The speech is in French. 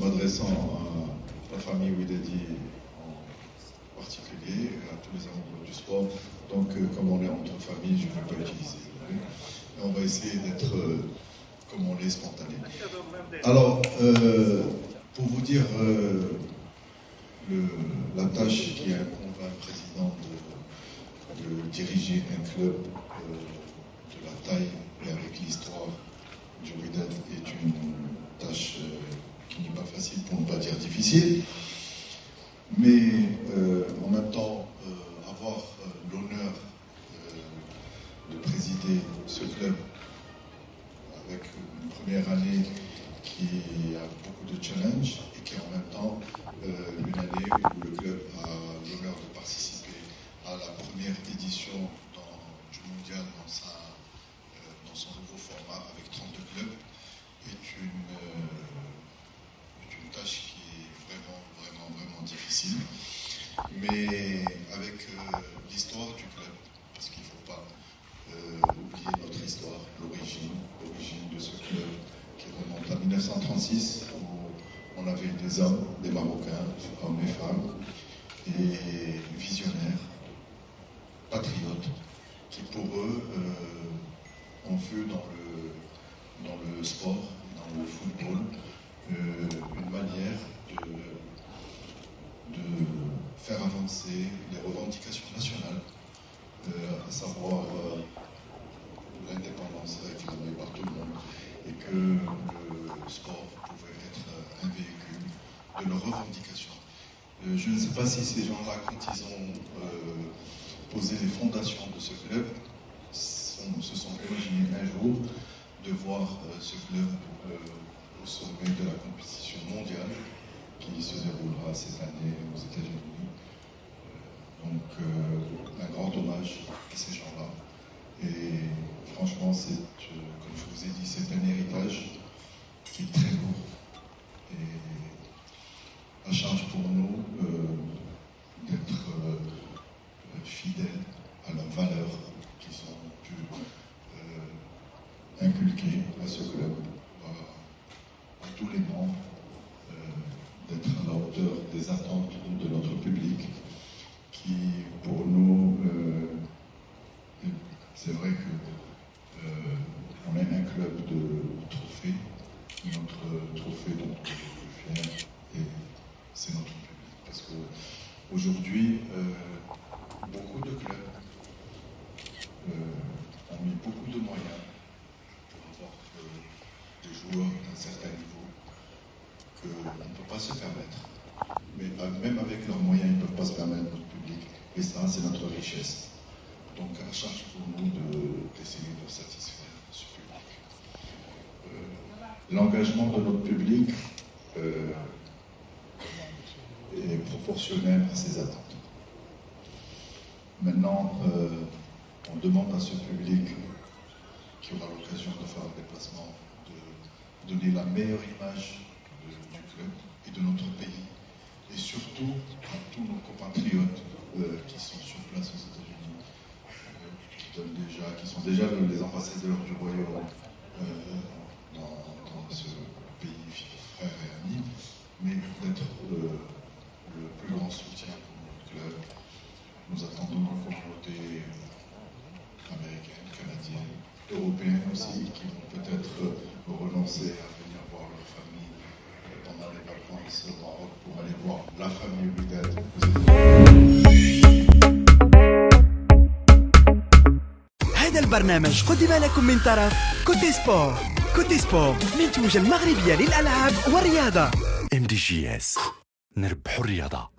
m'adressant à la famille Ouidadi en particulier, à tous les amoureux du sport. Donc, comme on est entre familles, je ne vais pas utiliser le mot. On va essayer d'être, comme on l'est, spontané. Alors, pour vous dire la tâche qui incombe à un président de diriger un club de la taille et avec l'histoire du Wydad est une tâche qui n'est pas facile, pour ne pas dire difficile. Mais en même temps, avoir l'honneur de présider ce club avec une première année qui a beaucoup de challenges et qui est en même temps une année où le club a l'honneur de participer à la première édition du mondial dans son nouveau format avec 32 clubs est une tâche qui est vraiment difficile, mais avec l'histoire du club, parce qu'il ne faut pas oublier notre histoire, l'origine de ce club qui remonte à 1936 où on avait des hommes, des Marocains, hommes et femmes, et visionnaires, patriotes, qui pour eux ont vu dans le sport, dans le football, une manière de faire avancer les revendications nationales, à savoir l'indépendance réclamée par tout le monde, et que le sport pouvait être un véhicule de leurs revendications. Je ne sais pas si ces gens-là, quand ils ont posé les fondations de ce club, se sont imaginés un jour de voir ce club au sommet de la compétition mondiale qui se déroulera cette année aux États-Unis. Donc un grand hommage à ces gens-là. Et franchement, comme je vous ai dit, c'est un héritage qui est très lourd. Et la charge pour nous d'être fidèles à leurs valeurs qu'ils ont pu inculquer à ce club, à tous les membres, d'être à la hauteur des attentes de notre public, qui pour nous, c'est vrai que on est un club de trophées. Notre trophée dont on est le plus fier, et c'est notre public. Parce qu'aujourd'hui, beaucoup de clubs ont mis beaucoup de moyens pour avoir des joueurs d'un certain niveau qu'on ne peut pas se permettre. Mais même avec leurs moyens, ils ne peuvent pas se permettre notre public. Et ça, c'est notre richesse. Donc, à charge pour nous d'essayer de satisfaire ce public. L'engagement de notre public est proportionnel à ses attentes. Maintenant, on demande à ce public qui aura l'occasion de faire un déplacement de donner la meilleure image du club et de notre pays, et surtout à tous nos compatriotes qui sont sur place aux États-Unis, qui sont déjà les ambassadeurs du royaume dans ce pays frère et ami, mais d'être le plus grand soutien pour notre club. Nous attendons une communauté américaine, canadienne, européenne aussi, qui vont peut-être renoncer à venir voir leur famille pendant les vacances au Maroc pour aller voir la famille Wydad. هذا البرنامج قدم لكم من طرف كوتي سبور. كوتي سبور منتوجة المغربية للألعاب والرياضة. MDGS نربحوا الرياضة.